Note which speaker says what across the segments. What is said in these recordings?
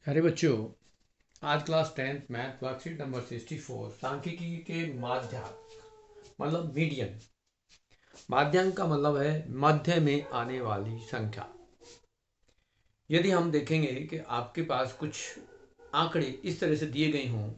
Speaker 1: अरे बच्चों, आज class 10th math worksheet number 64 सांख्यिकी के माध्याह्न मतलब मीडियन। माध्याह्न का मतलब है मध्य में आने वाली संख्या। यदि हम देखेंगे कि आपके पास कुछ आंकड़े इस तरह से दिए गए हों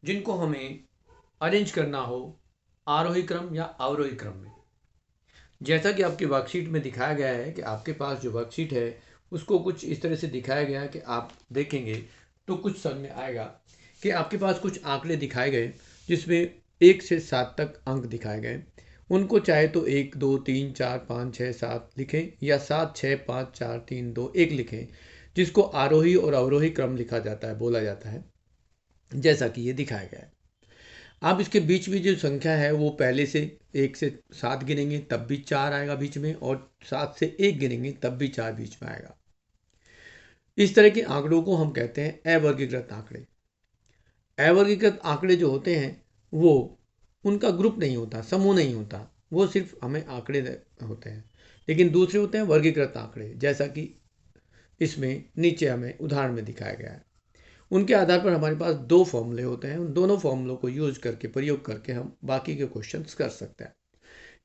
Speaker 1: जिनको हमें अरेंज करना हो आरोही क्रम या अवरोही क्रम में, जैसा कि आपकी वर्कशीट में दिखाया गया है कि आपके पास जो वर्कशीट है उसको कुछ इस तरह से दिखाया गया है कि आप देखेंगे तो कुछ समझ में आएगा कि आपके पास कुछ आंकड़े दिखाए गए जिसमें 1 से 7 तक अंक दिखाए गए। उनको चाहे तो 1 2 3 4 5 6 7 लिखें या 7 6 5 4 3 2 1 लिखें, जिसको आरोही और अवरोही क्रम लिखा जाता है, बोला जाता है, जैसा कि ये दिखाया गया है। आप इसके बीच में जो संख्या है वो पहले से 1 से 7 गिनेंगे तब भी 4 आएगा बीच में, और 7 से 1 गिनेंगे तब भी 4 बीच में आएगा। इस तरह के आंकड़ों को हम कहते हैं अवर्गीकृत आंकड़े। अवर्गीकृत आंकड़े जो होते हैं वो उनका ग्रुप नहीं होता, समूह नहीं होता, वो सिर्फ हमें आंकड़े होते हैं। लेकिन दूसरे होते हैं वर्गीकृत आंकड़े, जैसा कि इसमें नीचे हमें उदाहरण में दिखाया गया है। उनके आधार पर हमारे पास दो फॉर्मूले होते हैं, उन दोनों फॉर्मूलों को यूज करके प्रयोग करके हम बाकी के क्वेश्चंस कर सकते हैं।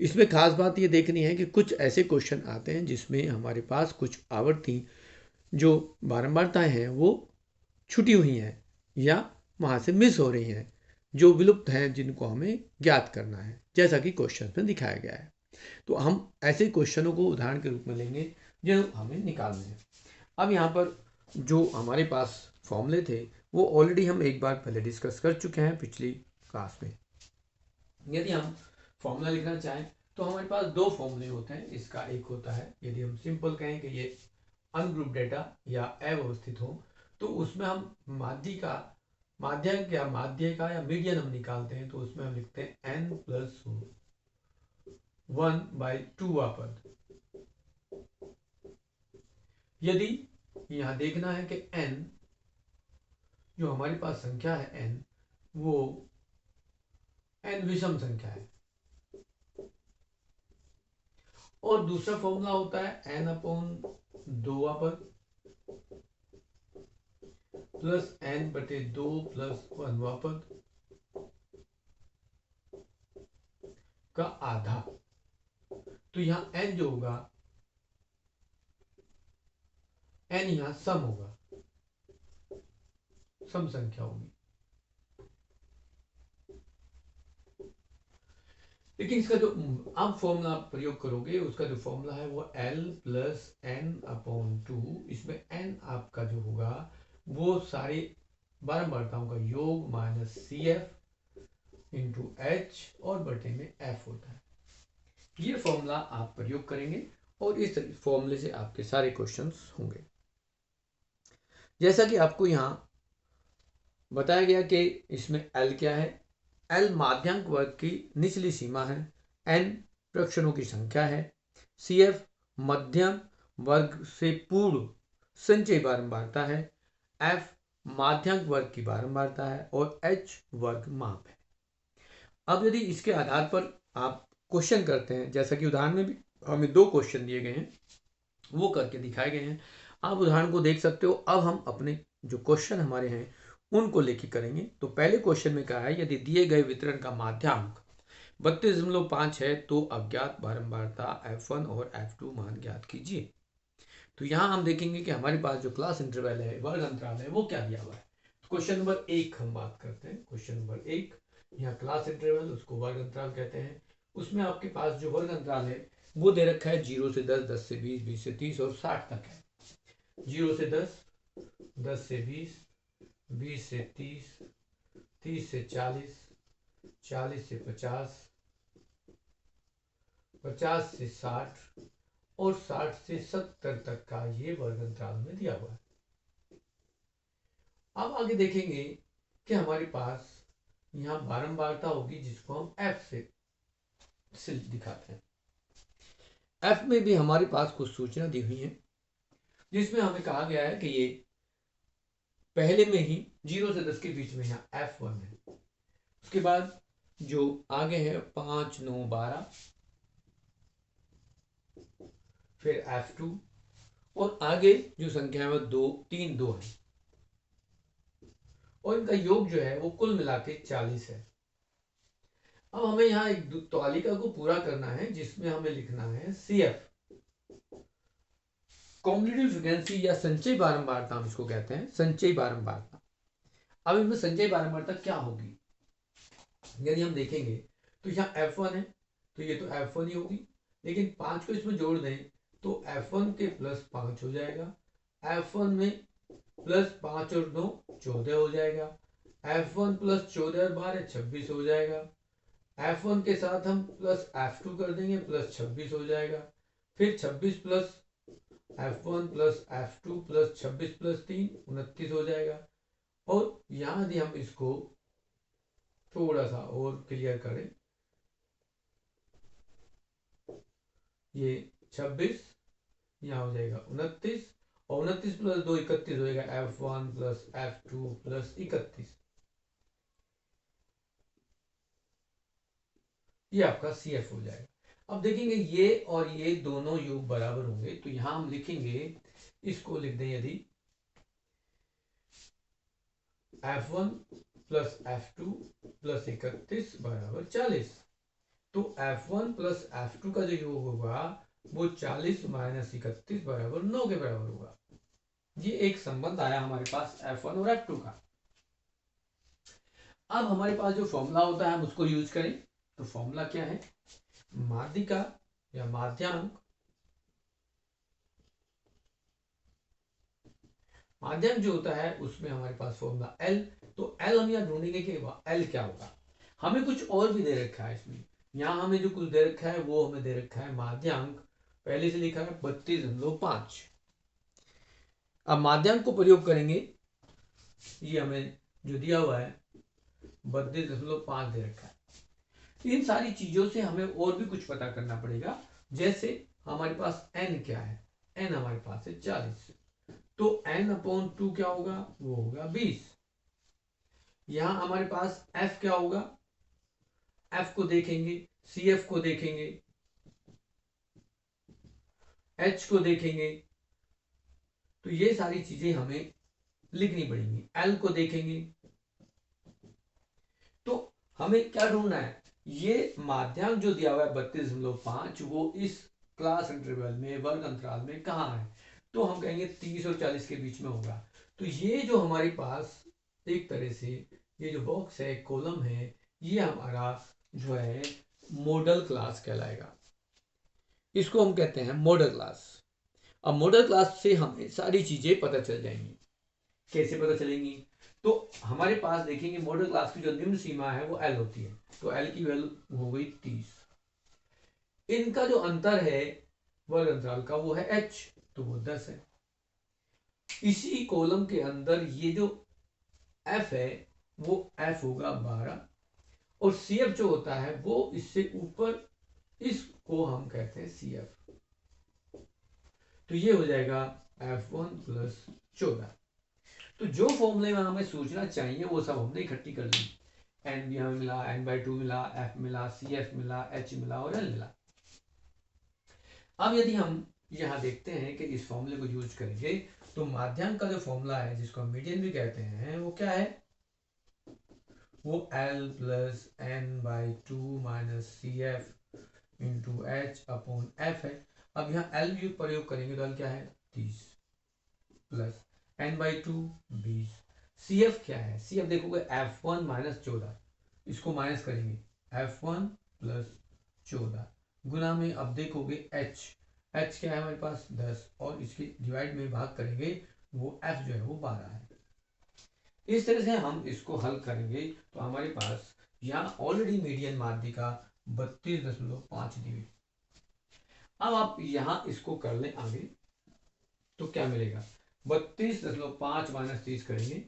Speaker 1: इसमें खास बात ये देखनी है कि कुछ ऐसे क्वेश्चन आते हैं जिसमें हमारे पास कुछ आवर्ती जो बारंबारताएं हैं वो छुटी हुई हैं या वहाँ से मिस हो रही हैं, जो विलुप्त हैं, जिनको हमें ज्ञात करना है, जैसा कि क्वेश्चन में दिखाया गया है। तो हम ऐसे क्वेश्चनों को उदाहरण के रूप में लेंगे जो हमें निकालने हैं। अब यहाँ पर जो हमारे पास फॉर्मूले थे वो ऑलरेडी हम एक बार पहले डिस्कस कर चुके हैं पिछली क्लास में। यदि हम फॉर्मूला लिखना चाहें तो हमारे पास दो फॉर्मूले होते हैं। इसका एक होता है, यदि हम सिंपल कहें कि ये अनग्रुप डेटा या अव्यवस्थित हो, तो उसमें हम माध्यक या माध्य का या मीडियन हम निकालते हैं, तो उसमें हम लिखते हैं n+1/2 पद। यदि यहाँ देखना है कि n जो हमारे पास संख्या है n, वो n विषम संख्या है, और दूसरा फॉर्मूला होता है n/2 पद प्लस n/2 प्लस 1 पद का आधा। तो यहाँ n जो होगा, n यहाँ सम होगा, सम संख्या होगी। लेकिन इसका जो आप फॉर्मूला प्रयोग करोगे उसका जो फॉर्मूला है वो l+n/2, इसमें n आपका जो होगा वो सारे बारंबारताओं का योग माइनस CF इंटू H और बटे में F होता है। ये फॉर्मूला आप प्रयोग करेंगे और इस फॉर्मूले से आपके सारे क्वेश्चंस होंगे। जैसा कि आपको यहाँ बताया गया कि इसमें L क्या है। L माध्यांक वर्ग की निचली सीमा है, N प्रक्षणों की संख्या है, CF मध्यम वर्ग से पूर्व संचयी बारंबारता है, F माध्यांक वर्ग की बारंबारता है और H वर्ग माप है। अब यदि इसके आधार पर आप क्वेश्चन करते हैं, जैसा कि उदाहरण में भी हमें दो क्वेश्चन दिए गए हैं, वो करके दिखाए गए हैं, आप उदाहरण को देख सकते हो। अब हम अपने जो क्वेश्चन हमारे हैं उनको लेके करेंगे। तो पहले क्वेश्चन में कहा है, यदि दिए गए वितरण का माध्यांक 32.5 है तो अज्ञात बारंबारता F1 और F2 मान ज्ञात कीजिए। तो यहाँ हम देखेंगे कि हमारे पास जो क्लास इंटरवल है, वर्ग अंतराल है, वो क्या दिया हुआ है। क्वेश्चन नंबर 1 हम बात करते हैं। क्वेश्चन नंबर 1, यहाँ क्लास इंटरवल, उसको वर्ग अंतराल कहते हैं। उसमें आपके पास जो वर्ग अंतराल है वो दे रखा है 0 से 10, 10 से 20, 20 से 30 और 60 तक है। 0 से 10, 10 से 20, 20 से 30, 30 से 40, 40 से 50, 50 से 60 और 60 से 70 तक का ये वर्ग अंतराल में दिया हुआ है। अब आगे देखेंगे कि हमारे पास यहाँ बारंबारता होगी जिसको हम F से दिखाते हैं। F में भी हमारे पास कुछ सूचना दी हुई है, जिसमें हमें कहा गया है कि ये पहले में ही 0 से 10 के बीच में यहाँ F1 है। उसके बाद जो आगे है 5, 9, 12, फिर F2 और आगे जो संख्या है वो 2, 3, 2 है। और इनका योग जो है वो कुल मिला के 40 है। अब हमें यहाँ एक तालिका को पूरा करना है जिसमें हमें लिखना है CF, कॉम्युलेटिव फ्रीक्वेंसी या संचयी बारंबारता, हम इसको कहते हैं संचयी बारंबारता। अब इसमें संचयी बारंबारता क्या होगी, यदि हम देखेंगे तो यहाँ F1 है तो ये तो F1 ही होगी, लेकिन 5 को इसमें जोड़ दें तो F1 के प्लस 5 हो जाएगा, F1 में प्लस 5 और 9 14 हो जाएगा, F1 प्लस 14 और 12 26 हो जाएगा, F1 के साथ हम प्लस F2 कर देंगे प्लस 26 हो जाएगा, फिर 26 plus F1 plus F2 plus 26 plus 3 29 हो जाएगा। और यहाँ यदि हम इसको थोड़ा सा और क्लियर करें, ये 26 यहाँ हो जाएगा 29 और 29 प्लस 2 31 हो जाएगा, F1 प्लस F2 प्लस 31, ये आपका CF हो जाएगा। अब देखेंगे ये और ये दोनों योग बराबर होंगे तो यहां हम लिखेंगे, इसको लिख दें यदि F1 प्लस F2 प्लस 31 बराबर 40, तो F1 प्लस F2 का जो योग होगा वो 40 माइनस 31 बराबर 9 के बराबर होगा। ये एक संबंध आया हमारे पास F1 और F2 का। अब हमारे पास जो फॉर्मूला होता है हम उसको यूज करें, तो फॉर्मूला क्या है, माध्यिका या माध्यांक, माध्यम जो होता है उसमें हमारे पास फॉर्मूला L, तो L हम यहाँ ढूंढेंगे कि L क्या होगा। हमें कुछ और भी दे रखा है इसमें, यहाँ हमें जो कुछ दे रखा है वो हमें दे रखा है माध्यांक, पहले से लिखा है 32.5। अब माध्यांक को प्रयोग करेंगे, ये हमें जो दिया हुआ है 32.5 दे रखा है। इन सारी चीजों से हमें और भी कुछ पता करना पड़ेगा, जैसे हमारे पास n क्या है, n हमारे पास है 40, तो n/2 क्या होगा, वो होगा 20। यहां हमारे पास f क्या होगा, f को देखेंगे, CF को देखेंगे, h को देखेंगे, तो ये सारी चीजें हमें लिखनी पड़ेंगी। L को देखेंगे, तो हमें क्या ढूंढना है, ये माध्यांक जो दिया हुआ है 32.5 वो इस क्लास इंटरवल में, वर्ग अंतराल में कहाँ है, तो हम कहेंगे 30 और 40 के बीच में होगा। तो ये जो हमारे पास एक तरह से ये जो बॉक्स है, कॉलम है, ये हमारा जो है मॉडल क्लास कहलाएगा, इसको हम कहते हैं मॉडल क्लास। अब मॉडल क्लास से हमें सारी चीजें पता चल जाएंगी। कैसे पता चलेंगी, तो हमारे पास देखेंगे मॉडल क्लास की जो निम्न सीमा है वो L होती है, तो L की वैल्यू हो गई 30। इनका जो अंतर है वर्ग अंतराल का वो है h, तो वो 10 है। इसी कॉलम के अंदर ये जो f है वो f होगा 12, और CF जो होता है वो इससे ऊपर, इसको हम कहते हैं CF, तो ये हो जाएगा F1 प्लस 14। तो जो फॉर्मूले में हमें सोचना चाहिए वो सब हमने इकट्ठी कर ली, n भी हमें मिला, n/2 मिला, f मिला, CF मिला, h मिला और l मिला। अब यदि हम यहाँ देखते हैं कि इस फॉर्मूले को यूज करेंगे तो माध्यांक का जो फॉर्मूला है जिसको हम मीडियन भी कहते हैं वो क्या है, वो L plus n/2 minus CF into h/f है। अब यहाँ L प्रयोग करेंगे तो L क्या है 30 प्लस n/2 20, CF क्या है, CF देखोगे F1 माइनस 14, इसको माइनस करेंगे F1 प्लस 14 गुना में, अब देखोगे h क्या है हमारे पास 10, और इसके डिवाइड में भाग करेंगे, वो f जो है वो 12 है। इस तरह से हम इसको हल करेंगे तो हमारे पास यहाँ ऑलरेडी मीडियन माध्यिका 32.5 दी हुई। अब आप यहाँ इसको कर लें आगे, तो क्या मिलेगा, 32.5 माइनस 30 करेंगे,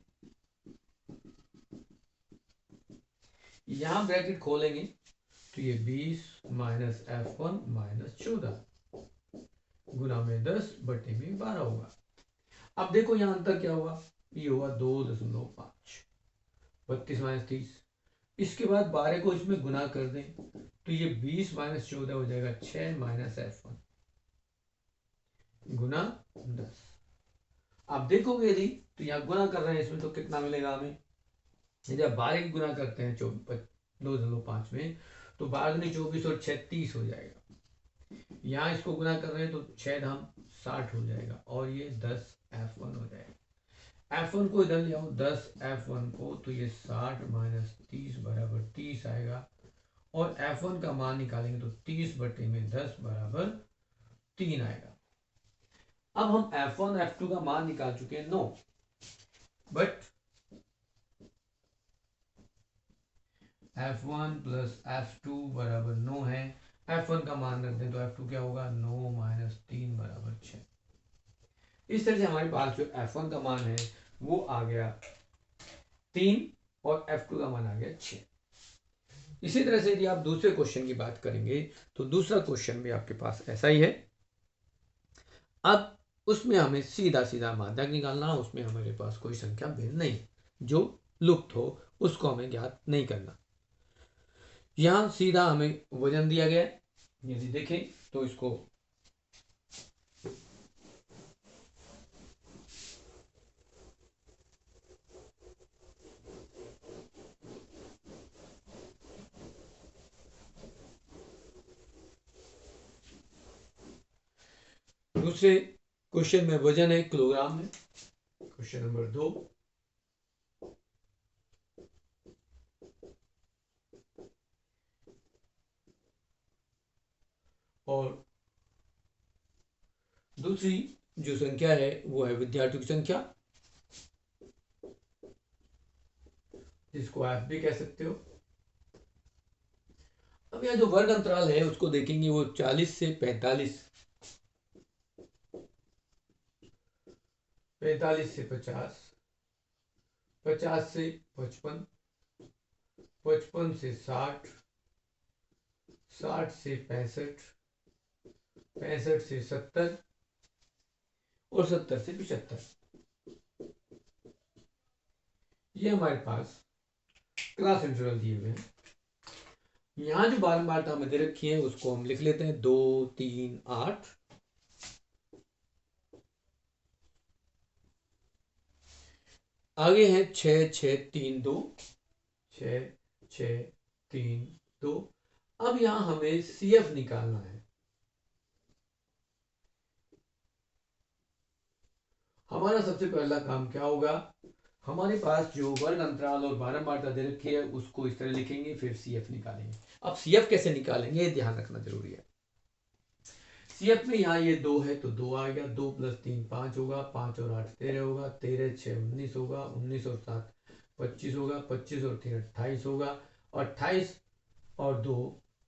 Speaker 1: यहां ब्रैकेट खोलेंगे तो ये 20 माइनस F1 माइनस 14 गुना में 10 बटे में 12 होगा। अब देखो यहां अंतर क्या हुआ, ये हुआ 2.5, 32 माइनस 30, इसके बाद 12 को इसमें गुना कर दें तो ये 20 माइनस 14 हो जाएगा 6 माइनस F1 गुना 10। आप देखोगे यदि तो यहाँ गुना कर रहे हैं इसमें तो कितना मिलेगा हमें जब 12 की गुना करते हैं 2.5 में, तो 12×24 और 36 हो जाएगा। यहाँ इसको गुना कर रहे हैं तो 6×60 हो जाएगा और ये 10F1 हो जाएगा। F1 को इधर ले आओ, 10F1 को, तो ये 60 माइनस 30 बराबर 30 आएगा। और F1 का मान निकालेंगे तो 30/10 बराबर 3 आएगा। अब हम F1 F2 का मान निकाल चुके हैं 9, बट F1 प्लस F2 बराबर 9 है। F1 का मान रख दें तो F2 क्या होगा, 9 माइनस 3 बराबर 6। इस तरह से हमारे पास जो F1 का मान है वो आ गया 3 और F2 का मान आ गया 6। इसी तरह से यदि आप दूसरे क्वेश्चन की बात करेंगे तो दूसरा क्वेश्चन भी आपके पास ऐसा ही है। अब उसमें हमें सीधा सीधा माध्यक निकालना, उसमें हमारे पास कोई संख्या भिन्न नहीं जो लुप्त हो, उसको हमें ज्ञात नहीं करना। यहां सीधा हमें वजन दिया गया है, यदि देखें तो इसको दूसरे क्वेश्चन में वजन है किलोग्राम में, क्वेश्चन नंबर 2। और दूसरी जो संख्या है वो है विद्यार्थियों की संख्या, जिसको आप भी कह सकते हो। अब यह जो वर्ग अंतराल है उसको देखेंगे, वो 40 से 45, 45 से 50, 50 से 55, 55 से 60, 60 से 65, 65 से 70 और 70 से 75। ये हमारे पास क्लास इंटरवल दिए हुए हैं। यहां जो बारंबारता हमें दे रखी है उसको हम लिख लेते हैं 2, 3, 8। आगे है 6, 6, 3, 2, 6, 6, 3, 2। अब यहां हमें CF निकालना है। हमारा सबसे पहला काम क्या होगा, हमारे पास जो वर्ग अंतराल और बारंबारता दे रखी है उसको इस तरह लिखेंगे, फिर CF निकालेंगे। अब CF कैसे निकालेंगे ये ध्यान रखना जरूरी है। CF में यहाँ ये 2 है तो 2 आ गया, 2 + 3 5 होगा, 5 और 8 13 होगा, 13 6 19 होगा, 19 और 7 25 होगा, 25 और 3 28 होगा, 28 और 2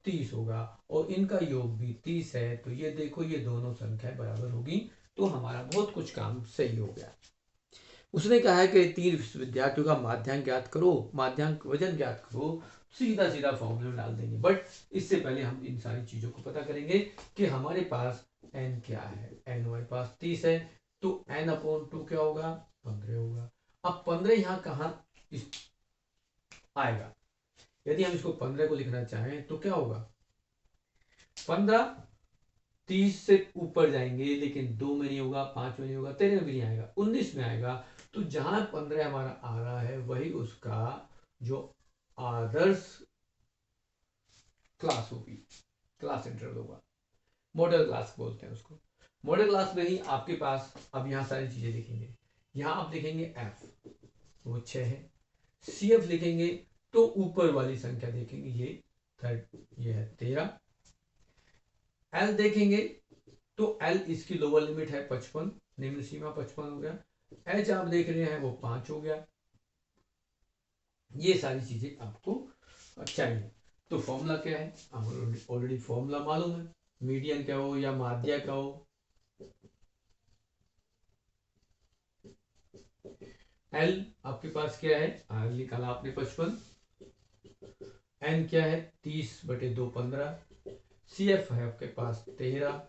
Speaker 1: 30 होगा, और इनका योग भी 30 है। तो ये देखो ये दोनों संख्याएं बराबर होगी, तो हमारा बहुत कुछ काम सही हो गया। उसने कहा है कि 30 विद्यार्थियों का माध्यांक ज्ञात करो, माध्यांक वजन ज्ञात करो। सीधा सीधा फॉर्मूला डाल देंगे, बट इससे पहले हम इन सारी चीजों को पता करेंगे कि हमारे पास n क्या है। n हमारे पास 30 है, तो n/2 क्या होगा, 15 होगा। अब 15 यहाँ कहाँ आएगा, यदि हम इसको 15 को लिखना चाहें तो क्या होगा, 15 30 से ऊपर जाएंगे लेकिन 2 में नहीं होगा, 5 में नहीं होगा, 13 में भी नहीं आएगा, 19 में आएगा। तो जहां 15 हमारा आ रहा है वही उसका जो आदर्श क्लास होगी, क्लास इंटरवल होगा, मॉडल क्लास बोलते हैं उसको। मॉडल क्लास में ही आपके पास अब यहाँ सारी चीजें लिखेंगे। यहाँ आप लिखेंगे F, वो 6 है। CF लिखेंगे तो ऊपर वाली संख्या देखेंगे, ये है 13। L देखेंगे तो L इसकी लोअर लिमिट है 55, निम्न सीमा 55 हो गया। H आप देख रहे हैं वो 5 हो गया। ये सारी चीजें आपको चाहिए। तो फॉर्मूला क्या है, ऑलरेडी फॉर्मूला मालूम है, मीडियन क्या हो या माध्य क्या हो। L आपके पास क्या है, L निकाला आपने 55, N क्या है 30/2 15, CF है आपके पास 13,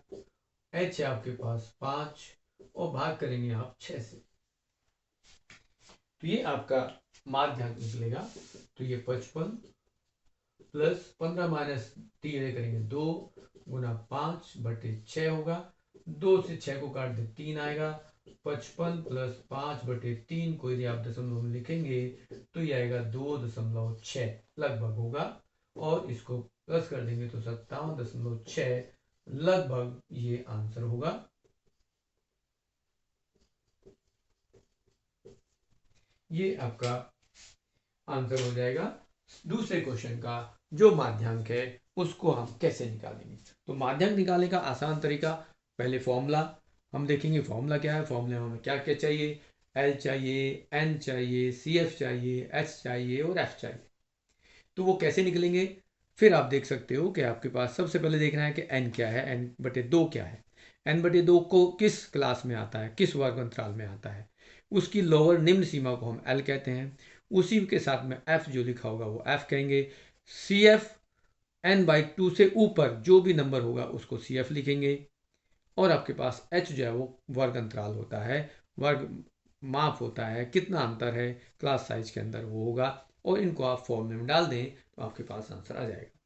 Speaker 1: H है आपके पास 5 और भाग करेंगे आप 6 से, तो ये आपका माध्यांक निकलेगा। तो ये 55 प्लस 15 माइनस 3 करेंगे 2 गुना 5/6 होगा, 2 से 6 को काट दे 3 आएगा, 55 प्लस 5/3 को यदि आप दशमलव में लिखेंगे तो ये आएगा 2.6 लगभग होगा, और इसको प्लस कर देंगे तो 57.6 लगभग ये आंसर होगा। ये आपका आंसर हो जाएगा दूसरे क्वेश्चन का। जो माध्यांक है उसको हम कैसे निकालेंगे? तो माध्यांक निकालने का आसान तरीका, पहले फॉर्मूला हम देखेंगे। फॉर्मूला क्या है? फॉर्मूले में हमें क्या क्या चाहिए? एल चाहिए, एन चाहिए, सी एफ चाहिए, एच चाहिए और एफ चाहिए। तो वो कैसे निकलेंगे? फिर आप देख सकते हो कि आपके पास सबसे पहले देखना है कि एन क्या है, n/2 क्या है। n/2 को किस क्लास में आता है, किस वर्ग अंतराल में आता है, उसकी लोअर निम्न सीमा को हम एल कहते हैं। उसी के साथ में एफ जो लिखा होगा वो एफ कहेंगे। सी एफ n/2 से ऊपर जो भी नंबर होगा उसको सी एफ लिखेंगे। और आपके पास एच जो है वो वर्ग अंतराल होता है, वर्ग माप होता है, कितना अंतर है क्लास साइज के अंदर वो होगा। और इनको आप फॉर्मूले में डाल दें तो आपके पास आंसर आ जाएगा।